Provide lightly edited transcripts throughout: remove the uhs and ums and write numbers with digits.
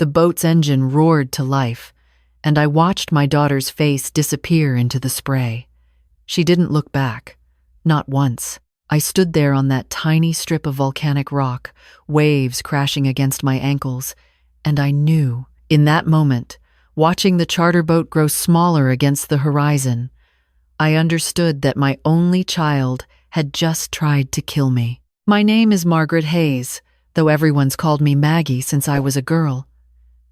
The boat's engine roared to life, and I watched my daughter's face disappear into the spray. She didn't look back, not once. I stood there on that tiny strip of volcanic rock, waves crashing against my ankles, and I knew, in that moment, watching the charter boat grow smaller against the horizon, I understood that my only child had just tried to kill me. My name is Margaret Hayes, though everyone's called me Maggie since I was a girl.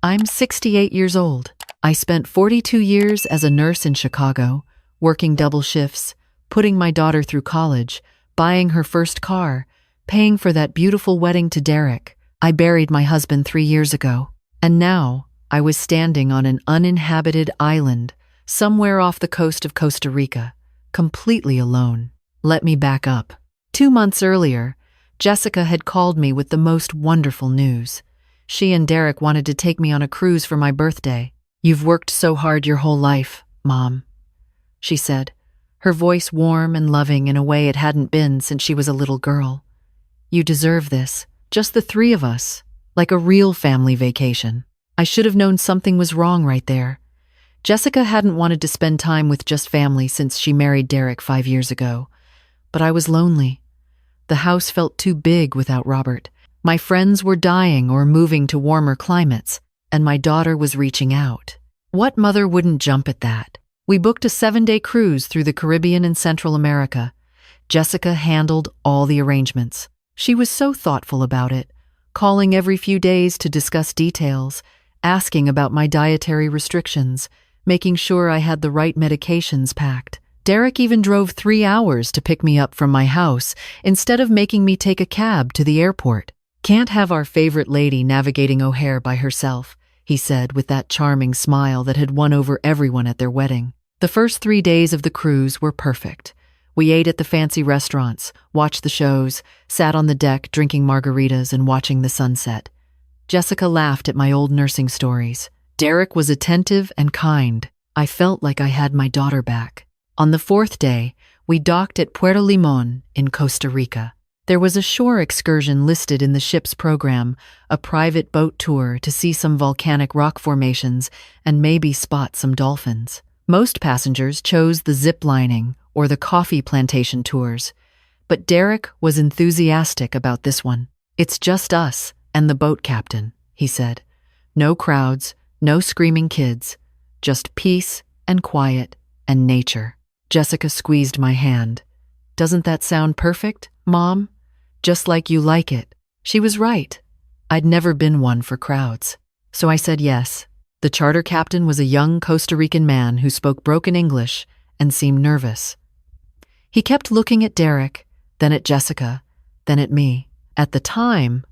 I'm 68 years old. I spent 42 years as a nurse in Chicago, working double shifts, putting my daughter through college, buying her first car, paying for that beautiful wedding to Derek. I buried my husband 3 years ago, and now I was standing on an uninhabited island somewhere off the coast of Costa Rica, completely alone. Let me back up. 2 months earlier, Jessica had called me with the most wonderful news. She and Derek wanted to take me on a cruise for my birthday. "You've worked so hard your whole life, Mom," she said, her voice warm and loving in a way it hadn't been since she was a little girl. "You deserve this, just the three of us, like a real family vacation." I should have known something was wrong right there. Jessica hadn't wanted to spend time with just family since she married Derek 5 years ago. But I was lonely. The house felt too big without Robert. My friends were dying or moving to warmer climates, and my daughter was reaching out. What mother wouldn't jump at that? We booked a 7-day cruise through the Caribbean and Central America. Jessica handled all the arrangements. She was so thoughtful about it, calling every few days to discuss details, asking about my dietary restrictions, making sure I had the right medications packed. Derek even drove 3 hours to pick me up from my house instead of making me take a cab to the airport. "Can't have our favorite lady navigating O'Hare by herself," he said with that charming smile that had won over everyone at their wedding. The first 3 days of the cruise were perfect. We ate at the fancy restaurants, watched the shows, sat on the deck drinking margaritas and watching the sunset. Jessica laughed at my old nursing stories. Derek was attentive and kind. I felt like I had my daughter back. On the 4th day, we docked at Puerto Limon in Costa Rica. There was a shore excursion listed in the ship's program, a private boat tour to see some volcanic rock formations and maybe spot some dolphins. Most passengers chose the zip lining or the coffee plantation tours, but Derek was enthusiastic about this one. "It's just us and the boat captain," he said. "No crowds, no screaming kids, just peace and quiet and nature." Jessica squeezed my hand. "Doesn't that sound perfect, Mom? Just like you like it." She was right. I'd never been one for crowds. So I said yes. The charter captain was a young Costa Rican man who spoke broken English and seemed nervous. He kept looking at Derek, then at Jessica, then at me. At the time,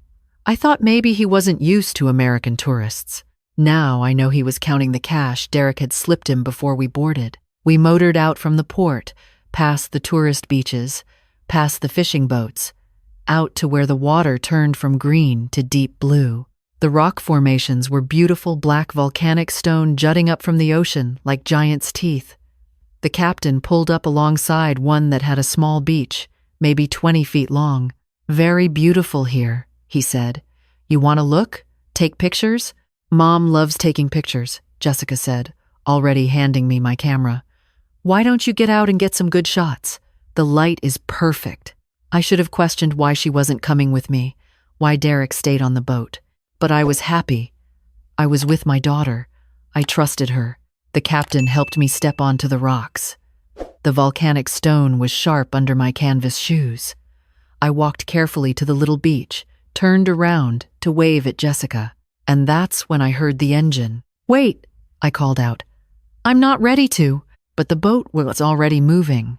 I thought maybe he wasn't used to American tourists. Now I know he was counting the cash Derek had slipped him before we boarded. We motored out from the port, past the tourist beaches, past the fishing boats, out to where the water turned from green to deep blue. The rock formations were beautiful black volcanic stone jutting up from the ocean like giant's teeth. The captain pulled up alongside one that had a small beach, maybe 20 feet long. "Very beautiful here," he said. "You want to look? Take pictures?" "Mom loves taking pictures," Jessica said, already handing me my camera. "Why don't you get out and get some good shots? The light is perfect." I should have questioned why she wasn't coming with me, why Derek stayed on the boat. But I was happy. I was with my daughter. I trusted her. The captain helped me step onto the rocks. The volcanic stone was sharp under my canvas shoes. I walked carefully to the little beach, turned around to wave at Jessica, and that's when I heard the engine. "Wait," I called out. "I'm not ready to," but the boat was already moving.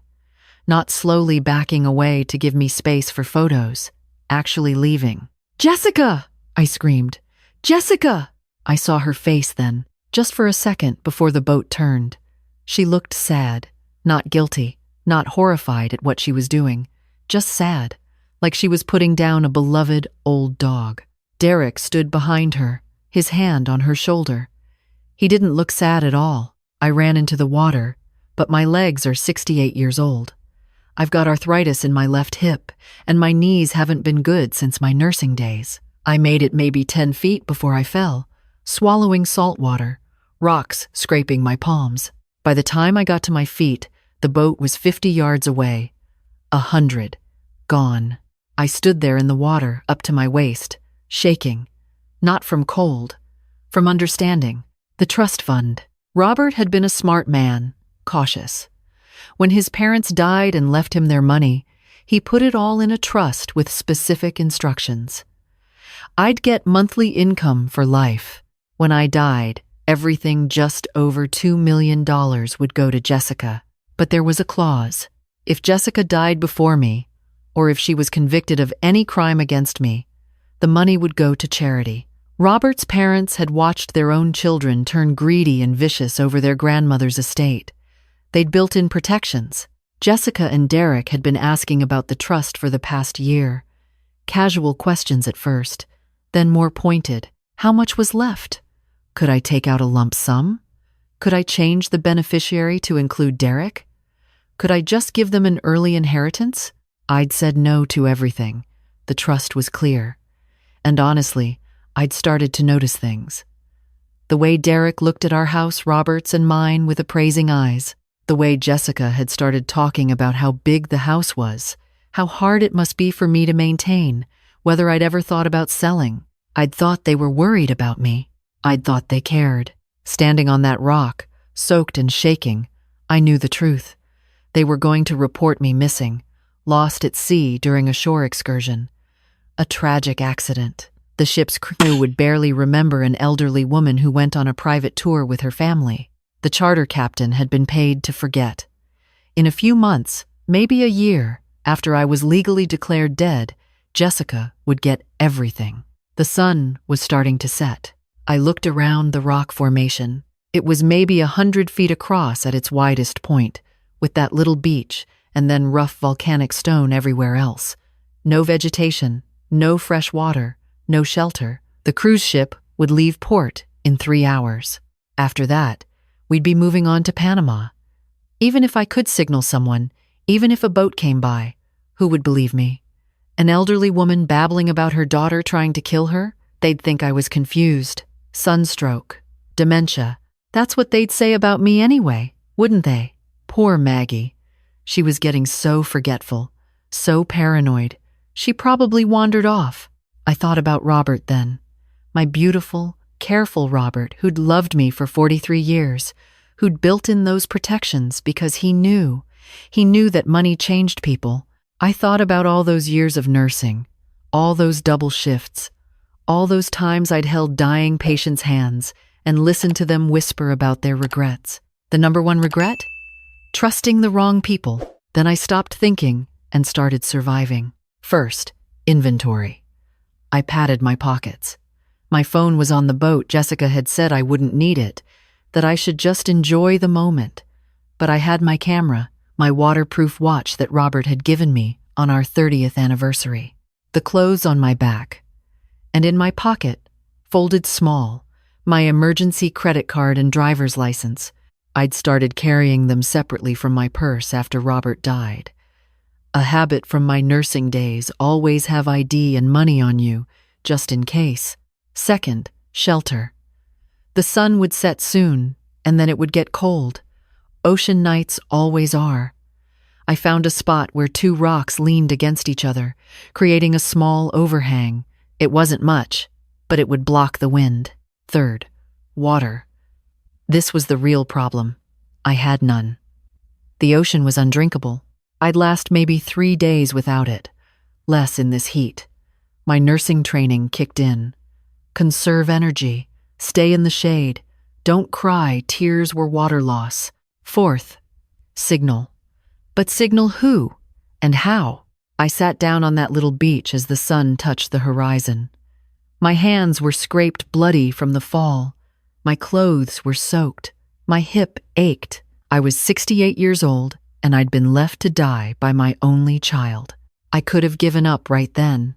Not slowly backing away to give me space for photos, actually leaving. "Jessica!" I screamed. "Jessica!" I saw her face then, just for a second before the boat turned. She looked sad, not guilty, not horrified at what she was doing, just sad, like she was putting down a beloved old dog. Derek stood behind her, his hand on her shoulder. He didn't look sad at all. I ran into the water, but my legs are 68 years old. I've got arthritis in my left hip, and my knees haven't been good since my nursing days. I made it maybe 10 feet before I fell, swallowing salt water, rocks scraping my palms. By the time I got to my feet, the boat was 50 yards away. 100. Gone. I stood there in the water up to my waist, shaking. Not from cold, from understanding. The trust fund. Robert had been a smart man, cautious. When his parents died and left him their money, he put it all in a trust with specific instructions. I'd get monthly income for life. When I died, everything just over $2 million would go to Jessica. But there was a clause. If Jessica died before me, or if she was convicted of any crime against me, the money would go to charity. Robert's parents had watched their own children turn greedy and vicious over their grandmother's estate. They'd built in protections. Jessica and Derek had been asking about the trust for the past year. Casual questions at first, then more pointed. How much was left? Could I take out a lump sum? Could I change the beneficiary to include Derek? Could I just give them an early inheritance? I'd said no to everything. The trust was clear. And honestly, I'd started to notice things. The way Derek looked at our house, Robert's and mine, with appraising eyes. The way Jessica had started talking about how big the house was, how hard it must be for me to maintain, whether I'd ever thought about selling. I'd thought they were worried about me. I'd thought they cared. Standing on that rock, soaked and shaking, I knew the truth. They were going to report me missing, lost at sea during a shore excursion. A tragic accident. The ship's crew would barely remember an elderly woman who went on a private tour with her family. The charter captain had been paid to forget. In a few months, maybe a year, after I was legally declared dead, Jessica would get everything. The sun was starting to set. I looked around the rock formation. It was maybe 100 feet across at its widest point, with that little beach and then rough volcanic stone everywhere else. No vegetation, no fresh water, no shelter. The cruise ship would leave port in 3 hours. After that, we'd be moving on to Panama. Even if I could signal someone, even if a boat came by, who would believe me? An elderly woman babbling about her daughter trying to kill her? They'd think I was confused. Sunstroke. Dementia. That's what they'd say about me anyway, wouldn't they? Poor Maggie. She was getting so forgetful, so paranoid. She probably wandered off. I thought about Robert then. My beautiful, careful Robert who'd loved me for 43 years, who'd built in those protections because he knew that money changed people. I thought about all those years of nursing, all those double shifts, all those times I'd held dying patients' hands and listened to them whisper about their regrets. The number one regret? Trusting the wrong people. Then I stopped thinking and started surviving. First, inventory. I patted my pockets. My phone was on the boat. Jessica had said I wouldn't need it, that I should just enjoy the moment. But I had my camera, my waterproof watch that Robert had given me on our 30th anniversary, the clothes on my back, and in my pocket, folded small, my emergency credit card and driver's license. I'd started carrying them separately from my purse after Robert died. A habit from my nursing days, always have ID and money on you, just in case. Second, shelter. The sun would set soon, and then it would get cold. Ocean nights always are. I found a spot where 2 rocks leaned against each other, creating a small overhang. It wasn't much, but it would block the wind. Third, water. This was the real problem. I had none. The ocean was undrinkable. I'd last maybe 3 days without it, less in this heat. My nursing training kicked in. Conserve energy, stay in the shade, don't cry, tears were water loss. Fourth, signal. But signal who and how? I sat down on that little beach as the sun touched the horizon. My hands were scraped bloody from the fall. My clothes were soaked. My hip ached. I was 68 years old, and I'd been left to die by my only child. I could have given up right then.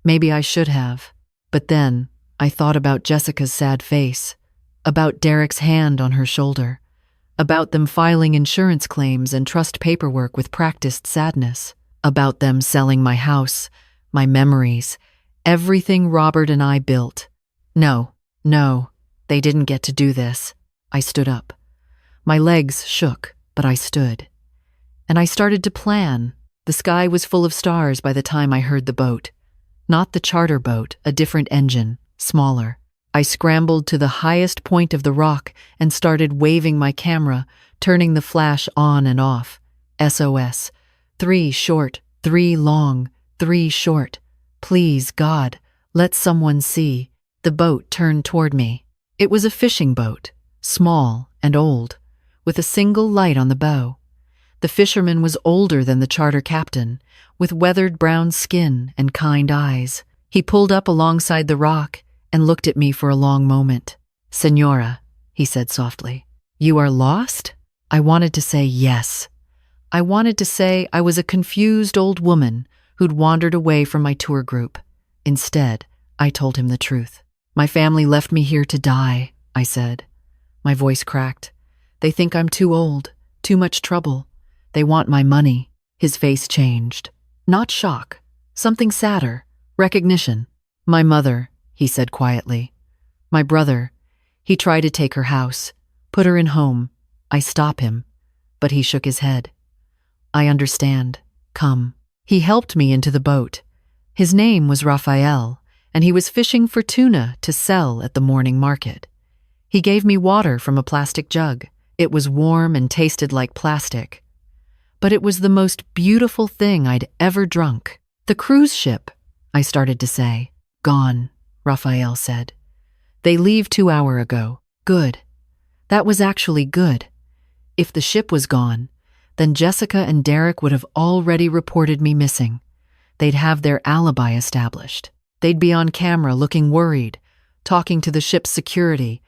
Maybe I should have. But then, I thought about Jessica's sad face, about Derek's hand on her shoulder, about them filing insurance claims and trust paperwork with practiced sadness, about them selling my house, my memories, everything Robert and I built. No, They didn't get to do this. I stood up. My legs shook, but I stood. And I started to plan. The sky was full of stars by the time I heard the boat. Not the charter boat, a different engine, smaller. I scrambled to the highest point of the rock and started waving my camera, turning the flash on and off. SOS. 3 short, 3 long, 3 short. Please, God, let someone see. The boat turned toward me. It was a fishing boat, small and old, with a single light on the bow. The fisherman was older than the charter captain, with weathered brown skin and kind eyes. He pulled up alongside the rock and looked at me for a long moment. "Senora," he said softly, "you are lost?" I wanted to say yes. I wanted to say I was a confused old woman who'd wandered away from my tour group. Instead, I told him the truth. "My family left me here to die," I said. My voice cracked. "They think I'm too old, too much trouble. They want my money." His face changed. Not shock, something sadder, recognition. "My mother," he said quietly. "My brother, he tried to take her house, put her in home. I stop him." But he shook his head. "I understand. Come." He helped me into the boat. His name was Raphael, and he was fishing for tuna to sell at the morning market. He gave me water from a plastic jug. It was warm and tasted like plastic. But it was the most beautiful thing I'd ever drunk. "The cruise ship," I started to say. "Gone," Raphael said. "They leave 2 hours ago." Good. That was actually good. If the ship was gone, then Jessica and Derek would have already reported me missing. They'd have their alibi established. They'd be on camera looking worried, talking to the ship's security,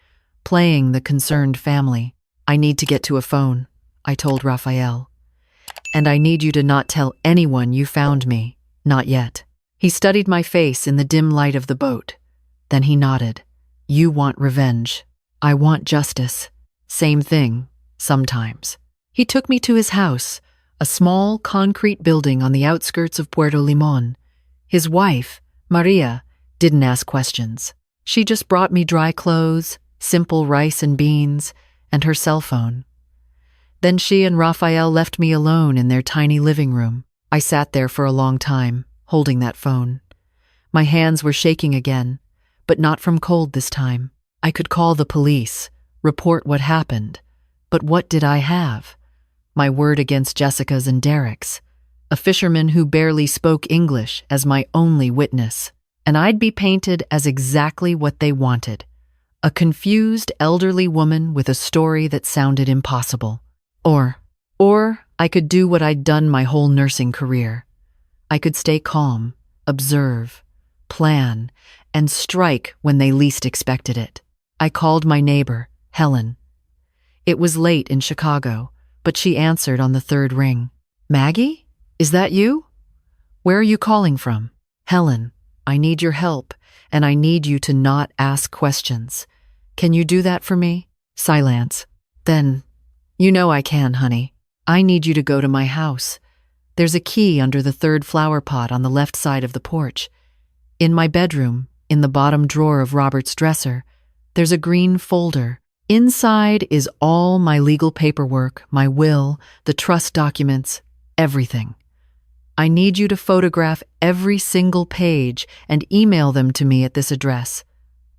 playing the concerned family. "I need to get to a phone," I told Raphael. "And I need you to not tell anyone you found me. Not yet." He studied my face in the dim light of the boat. Then he nodded. "You want revenge. I want justice. Same thing, sometimes." He took me to his house, a small concrete building on the outskirts of Puerto Limon. His wife, Maria, didn't ask questions. She just brought me dry clothes, simple rice and beans, and her cell phone. Then she and Raphael left me alone in their tiny living room. I sat there for a long time, holding that phone. My hands were shaking again, but not from cold this time. I could call the police, report what happened. But what did I have? My word against Jessica's and Derek's. A fisherman who barely spoke English as my only witness. And I'd be painted as exactly what they wanted. A confused elderly woman with a story that sounded impossible. Or I could do what I'd done my whole nursing career. I could stay calm, observe, plan, and strike when they least expected it. I called my neighbor, Helen. It was late in Chicago, but she answered on the 3rd ring. "Maggie? Is that you? Where are you calling from?" "Helen, I need your help, and I need you to not ask questions. Can you do that for me?" Silence. Then, "You know I can, honey. I need you to go to my house. There's a key under the 3rd flower pot on the left side of the porch. In my bedroom, in the bottom drawer of Robert's dresser, there's a green folder. Inside is all my legal paperwork, my will, the trust documents, everything. I need you to photograph every single page and email them to me at this address."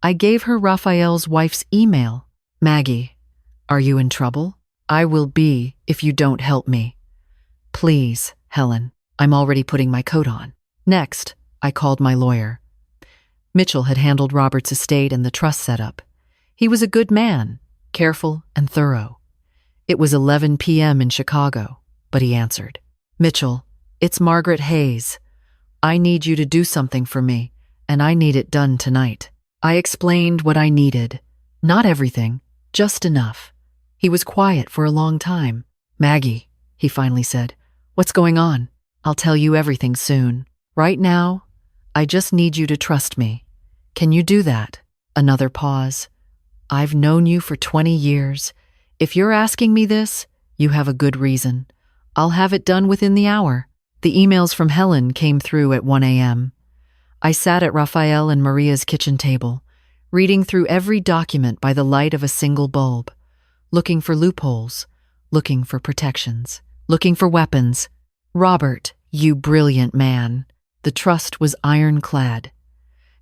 I gave her Raphael's wife's email. "Maggie, are you in trouble? I will be if you don't help me. Please, Helen, I'm already putting my coat on." Next, I called my lawyer. Mitchell had handled Robert's estate and the trust setup. He was a good man, careful and thorough. It was 11 p.m. in Chicago, but he answered. "Mitchell, it's Margaret Hayes. I need you to do something for me, and I need it done tonight." I explained what I needed. Not everything, just enough. He was quiet for a long time. "Maggie," he finally said, "what's going on? I'll tell you everything soon. Right now, I just need you to trust me. Can you do that?" Another pause. "I've known you for 20 years. If you're asking me this, you have a good reason. I'll have it done within the hour." The emails from Helen came through at 1 a.m. I sat at Raphael and Maria's kitchen table, reading through every document by the light of a single bulb, looking for loopholes, looking for protections, looking for weapons. Robert, you brilliant man. The trust was ironclad.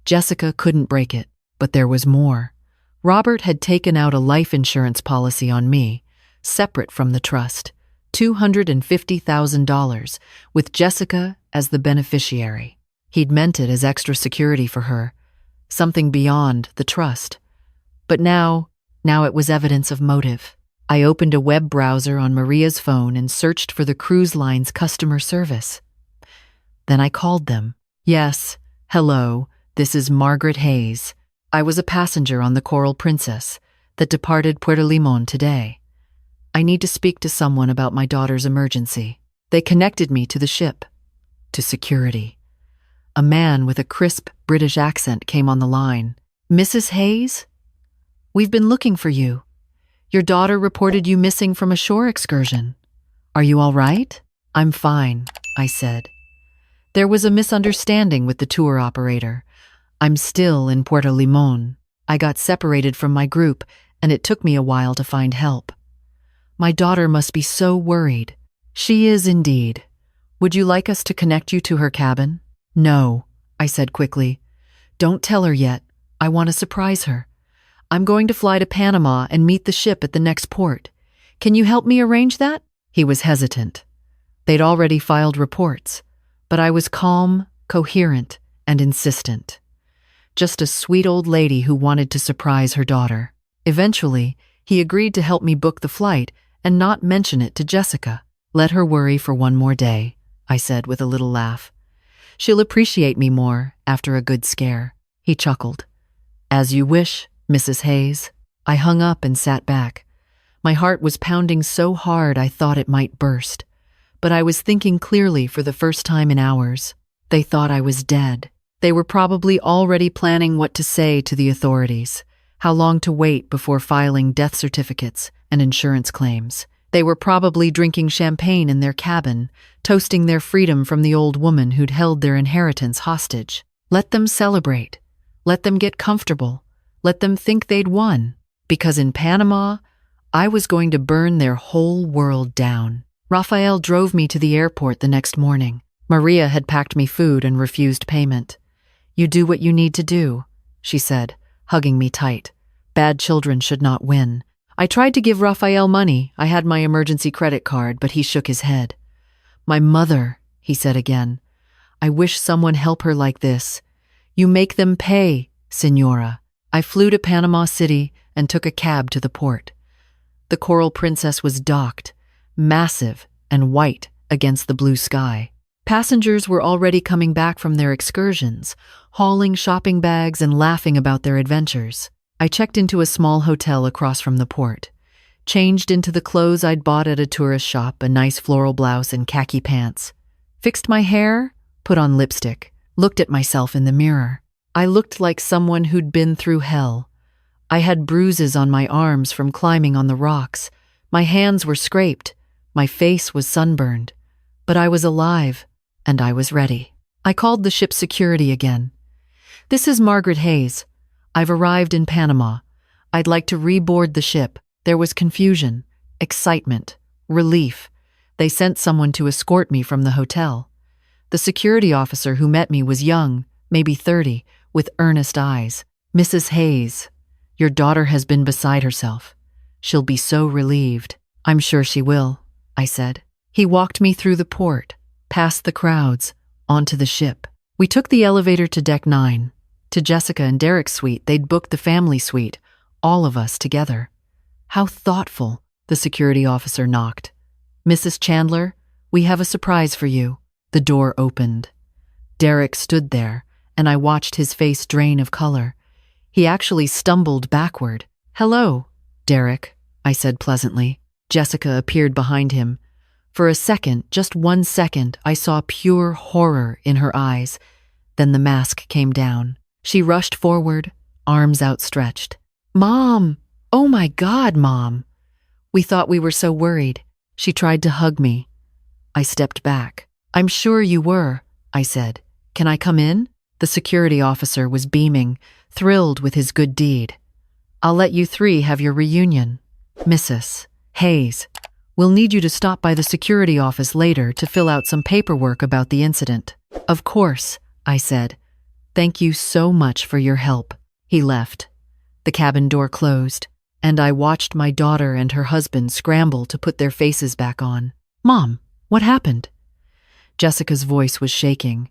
Jessica couldn't break it, but there was more. Robert had taken out a life insurance policy on me, separate from the trust, $250,000, with Jessica as the beneficiary. He'd meant it as extra security for her, something beyond the trust. But now it was evidence of motive. I opened a web browser on Maria's phone and searched for the cruise line's customer service. Then I called them. Yes, hello, this is Margaret Hayes. I was a passenger on the Coral Princess that departed Puerto Limon today. I need to speak to someone about my daughter's emergency. They connected me to the ship, to security. A man with a crisp British accent came on the line. Mrs. Hayes? We've been looking for you. Your daughter reported you missing from a shore excursion. Are you all right? I'm fine, I said. There was a misunderstanding with the tour operator. I'm still in Puerto Limon. I got separated from my group, and it took me a while to find help. My daughter must be so worried. She is indeed. Would you like us to connect you to her cabin? No, I said quickly. Don't tell her yet. I want to surprise her. I'm going to fly to Panama and meet the ship at the next port. Can you help me arrange that? He was hesitant. They'd already filed reports, but I was calm, coherent, and insistent. Just a sweet old lady who wanted to surprise her daughter. Eventually, he agreed to help me book the flight and not mention it to Jessica. Let her worry for one more day, I said with a little laugh. She'll appreciate me more after a good scare. He chuckled. As you wish, Mrs. Hayes. I hung up and sat back. My heart was pounding so hard I thought it might burst. But I was thinking clearly for the first time in hours. They thought I was dead. They were probably already planning what to say to the authorities, how long to wait before filing death certificates and insurance claims. They were probably drinking champagne in their cabin, toasting their freedom from the old woman who'd held their inheritance hostage. Let them celebrate. Let them get comfortable. Let them think they'd won. Because in Panama, I was going to burn their whole world down. Raphael drove me to the airport the next morning. Maria had packed me food and refused payment. You do what you need to do, she said, hugging me tight. Bad children should not win. I tried to give Raphael money. I had my emergency credit card, but he shook his head. My mother, he said again. I wish someone help her like this. You make them pay, Senora. I flew to Panama City and took a cab to the port. The Coral Princess was docked, massive and white against the blue sky. Passengers were already coming back from their excursions, hauling shopping bags and laughing about their adventures. I checked into a small hotel across from the port, changed into the clothes I'd bought at a tourist shop, a nice floral blouse and khaki pants, fixed my hair, put on lipstick, looked at myself in the mirror. I looked like someone who'd been through hell. I had bruises on my arms from climbing on the rocks. My hands were scraped. My face was sunburned. But I was alive, and I was ready. I called the ship's security again. This is Margaret Hayes. I've arrived in Panama. I'd like to reboard the ship. There was confusion, excitement, relief. They sent someone to escort me from the hotel. The security officer who met me was young, maybe 30, with earnest eyes. Mrs. Hayes, your daughter has been beside herself. She'll be so relieved. I'm sure she will, I said. He walked me through the port, past the crowds, onto the ship. We took the elevator to Deck 9. To Jessica and Derek's suite, they'd booked the family suite, all of us together. How thoughtful, the security officer knocked. Mrs. Chandler, we have a surprise for you. The door opened. Derek stood there, and I watched his face drain of color. He actually stumbled backward. Hello, Derek, I said pleasantly. Jessica appeared behind him. For a second, just 1 second, I saw pure horror in her eyes. Then the mask came down. She rushed forward, arms outstretched. Mom! Oh my God, Mom! We thought we were so worried. She tried to hug me. I stepped back. I'm sure you were, I said. Can I come in? The security officer was beaming, thrilled with his good deed. "I'll let you three have your reunion. Mrs. Hayes, we'll need you to stop by the security office later to fill out some paperwork about the incident." "Of course," I said. "Thank you so much for your help." He left. The cabin door closed, and I watched my daughter and her husband scramble to put their faces back on. "Mom, what happened?" Jessica's voice was shaking.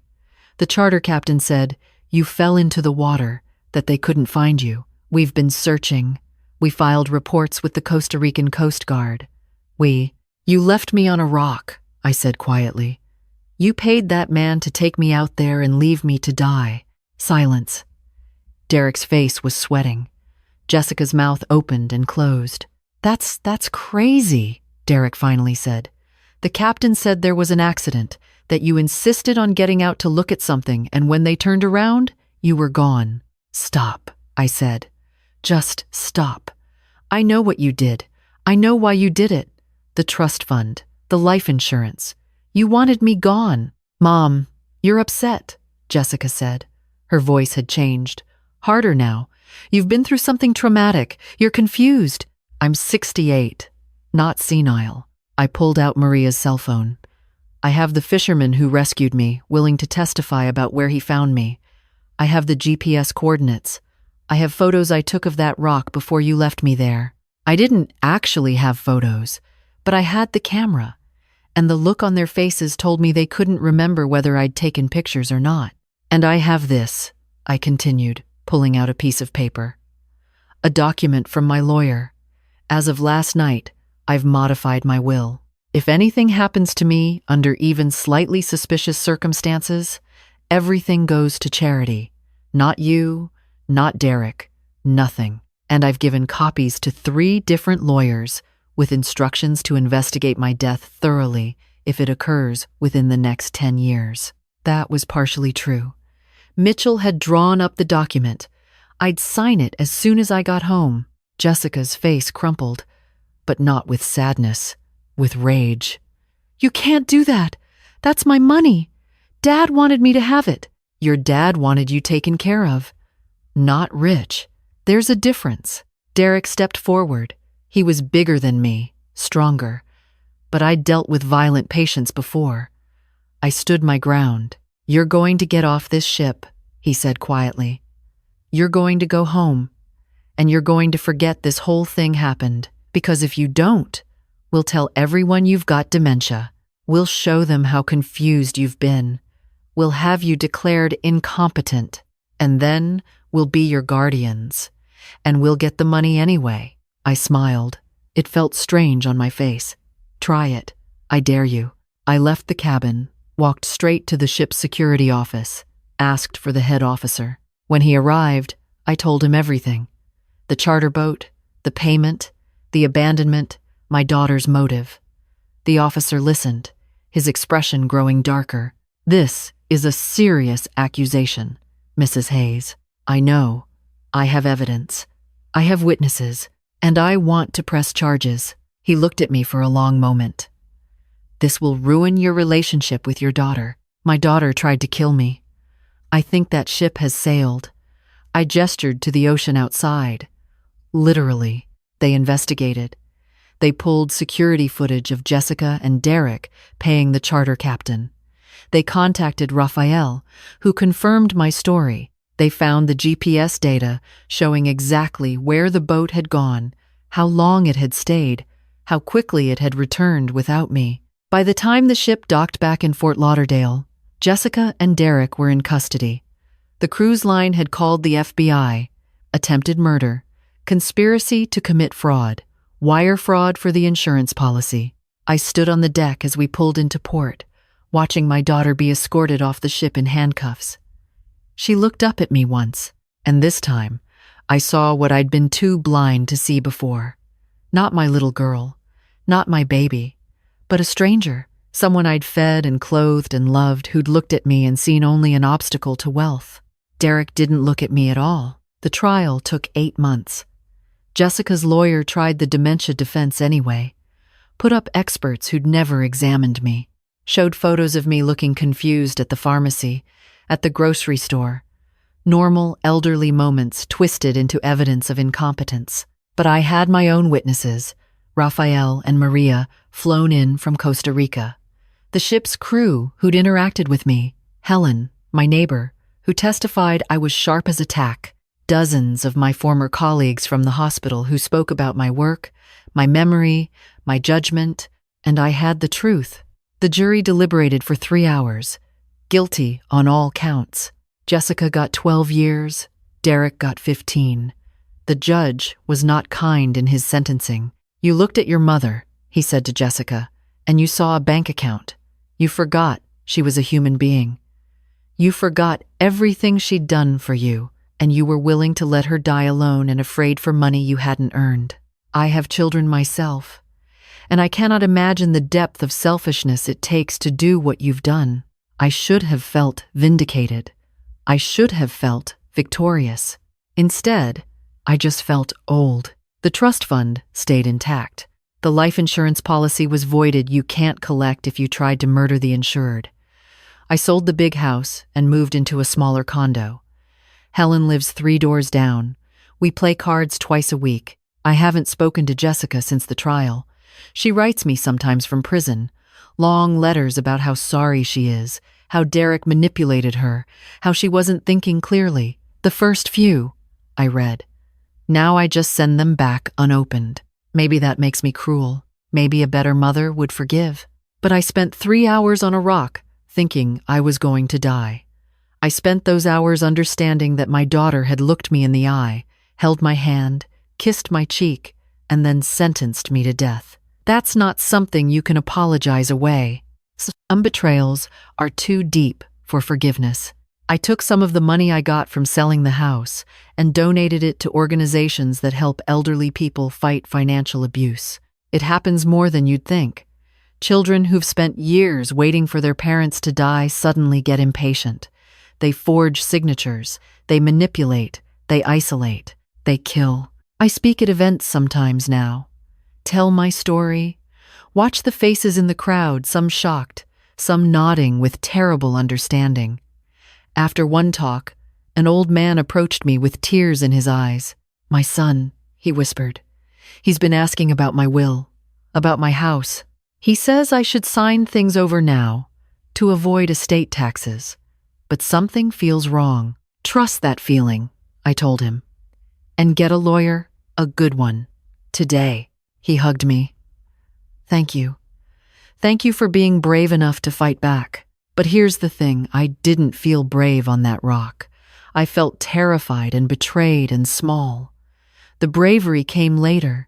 The charter captain said, "You fell into the water, that they couldn't find you. We've been searching. We filed reports with the Costa Rican Coast Guard. You left me on a rock," I said quietly. "You paid that man to take me out there and leave me to die." Silence. Derek's face was sweating. Jessica's mouth opened and closed. That's crazy," Derek finally said. "The captain said there was an accident, that you insisted on getting out to look at something, and when they turned around, you were gone." "Stop," I said. "Just stop. I know what you did. I know why you did it. The trust fund, the life insurance. You wanted me gone." "Mom, you're upset," Jessica said. Her voice had changed. "Harder now. You've been through something traumatic. You're confused." "I'm 68, not senile." I pulled out Maria's cell phone. "I have the fisherman who rescued me, willing to testify about where he found me. I have the GPS coordinates. I have photos I took of that rock before you left me there." I didn't actually have photos, but I had the camera, and the look on their faces told me they couldn't remember whether I'd taken pictures or not. "And I have this," I continued, pulling out a piece of paper. "A document from my lawyer. As of last night, I've modified my will. If anything happens to me under even slightly suspicious circumstances, everything goes to charity. Not you, not Derek, nothing. And I've given copies to 3 different lawyers with instructions to investigate my death thoroughly if it occurs within the next 10 years. That was partially true. Mitchell had drawn up the document. I'd sign it as soon as I got home. Jessica's face crumpled, but not with sadness, with rage. "You can't do that. That's my money. Dad wanted me to have it." "Your dad wanted you taken care of. Not rich. There's a difference." Derek stepped forward. He was bigger than me, stronger. But I'd dealt with violent patients before. I stood my ground. "You're going to get off this ship," he said quietly. "You're going to go home, and you're going to forget this whole thing happened. Because if you don't, we'll tell everyone you've got dementia. We'll show them how confused you've been. We'll have you declared incompetent, and then we'll be your guardians. And we'll get the money anyway." I smiled. It felt strange on my face. "Try it. I dare you." I left the cabin, walked straight to the ship's security office, asked for the head officer. When he arrived, I told him everything. The charter boat, the payment, the abandonment, my daughter's motive. The officer listened, his expression growing darker. "This is a serious accusation, Mrs. Hayes. I know. I have evidence. I have witnesses, and I want to press charges." He looked at me for a long moment. "This will ruin your relationship with your daughter. My daughter tried to kill me. I think that ship has sailed." I gestured to the ocean outside. Literally, they investigated. They pulled security footage of Jessica and Derek paying the charter captain. They contacted Raphael, who confirmed my story. They found the GPS data showing exactly where the boat had gone, how long it had stayed, how quickly it had returned without me. By the time the ship docked back in Fort Lauderdale, Jessica and Derek were in custody. The cruise line had called the FBI, attempted murder, conspiracy to commit fraud, wire fraud for the insurance policy. I stood on the deck as we pulled into port, watching my daughter be escorted off the ship in handcuffs. She looked up at me once, and this time, I saw what I'd been too blind to see before. Not my little girl, not my baby, but a stranger, someone I'd fed and clothed and loved who'd looked at me and seen only an obstacle to wealth. Derek didn't look at me at all. The trial took 8 months. Jessica's lawyer tried the dementia defense anyway, put up experts who'd never examined me, showed photos of me looking confused at the pharmacy, at the grocery store. Normal, elderly moments twisted into evidence of incompetence. But I had my own witnesses, Rafael and Maria, flown in from Costa Rica. The ship's crew who'd interacted with me, Helen, my neighbor, who testified I was sharp as a tack, dozens of my former colleagues from the hospital who spoke about my work, my memory, my judgment, and I had the truth. The jury deliberated for 3 hours, guilty on all counts. Jessica got 12 years, Derek got 15. The judge was not kind in his sentencing. You looked at your mother, he said to Jessica, and you saw a bank account. You forgot she was a human being. You forgot everything she'd done for you, and you were willing to let her die alone and afraid for money you hadn't earned. I have children myself, and I cannot imagine the depth of selfishness it takes to do what you've done. I should have felt vindicated. I should have felt victorious. Instead, I just felt old. The trust fund stayed intact. The life insurance policy was voided. You can't collect if you tried to murder the insured. I sold the big house and moved into a smaller condo. Helen lives 3 doors down. We play cards twice a week. I haven't spoken to Jessica since the trial. She writes me sometimes from prison, long letters about how sorry she is, how Derek manipulated her, how she wasn't thinking clearly. The first few, I read. Now I just send them back unopened. Maybe that makes me cruel. Maybe a better mother would forgive. But I spent 3 hours on a rock thinking I was going to die. I spent those hours understanding that my daughter had looked me in the eye, held my hand, kissed my cheek, and then sentenced me to death. That's not something you can apologize away. Some betrayals are too deep for forgiveness. I took some of the money I got from selling the house and donated it to organizations that help elderly people fight financial abuse. It happens more than you'd think. Children who've spent years waiting for their parents to die suddenly get impatient. They forge signatures, they manipulate, they isolate, they kill. I speak at events sometimes now. Tell my story. Watch the faces in the crowd, some shocked, some nodding with terrible understanding. After one talk, an old man approached me with tears in his eyes. "My son," he whispered. "He's been asking about my will, about my house. He says I should sign things over now to avoid estate taxes. But something feels wrong. Trust that feeling," I told him. "And get a lawyer, a good one, today." He hugged me. "Thank you. Thank you for being brave enough to fight back. But here's the thing, I didn't feel brave on that rock. I felt terrified and betrayed and small. The bravery came later,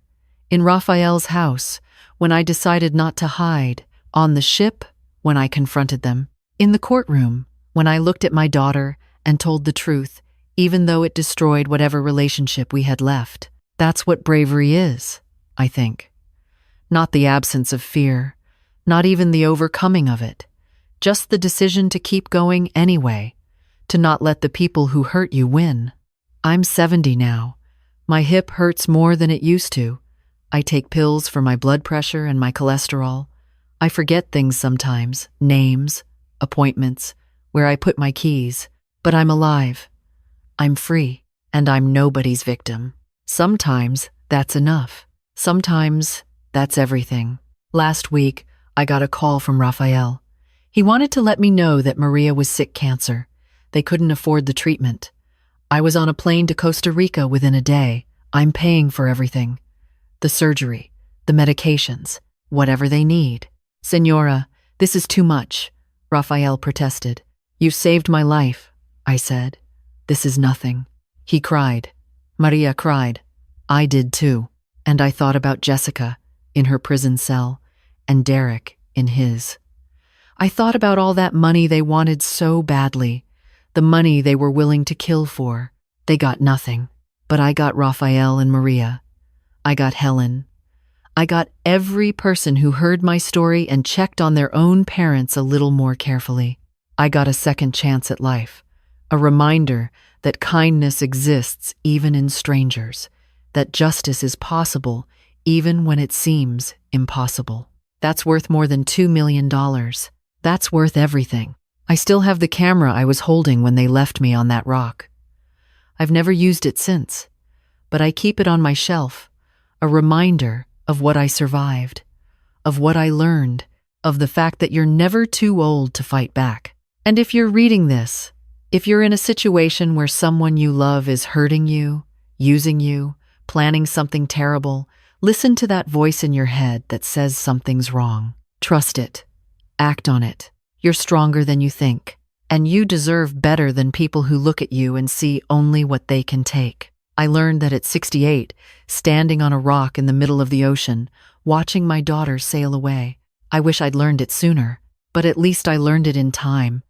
in Raphael's house, when I decided not to hide, on the ship, when I confronted them, in the courtroom, when I looked at my daughter and told the truth, even though it destroyed whatever relationship we had left. That's what bravery is, I think. Not the absence of fear, not even the overcoming of it, just the decision to keep going anyway, to not let the people who hurt you win. I'm 70 now. My hip hurts more than it used to. I take pills for my blood pressure and my cholesterol. I forget things sometimes, names, appointments, where I put my keys, but I'm alive. I'm free, and I'm nobody's victim. Sometimes that's enough. Sometimes that's everything. Last week, I got a call from Raphael. He wanted to let me know that Maria was sick cancer. They couldn't afford the treatment. I was on a plane to Costa Rica within a day. I'm paying for everything. The surgery, the medications, whatever they need. "Señora, this is too much," Raphael protested. "You saved my life," I said. "This is nothing." He cried. Maria cried. I did too. And I thought about Jessica in her prison cell and Derek in his. I thought about all that money they wanted so badly, the money they were willing to kill for. They got nothing. But I got Raphael and Maria. I got Helen. I got every person who heard my story and checked on their own parents a little more carefully. I got a second chance at life, a reminder that kindness exists even in strangers, that justice is possible even when it seems impossible. That's worth more than $2 million. That's worth everything. I still have the camera I was holding when they left me on that rock. I've never used it since, but I keep it on my shelf, a reminder of what I survived, of what I learned, of the fact that you're never too old to fight back. And if you're reading this, if you're in a situation where someone you love is hurting you, using you, planning something terrible, listen to that voice in your head that says something's wrong. Trust it. Act on it. You're stronger than you think. And you deserve better than people who look at you and see only what they can take. I learned that at 68, standing on a rock in the middle of the ocean, watching my daughter sail away. I wish I'd learned it sooner, but at least I learned it in time,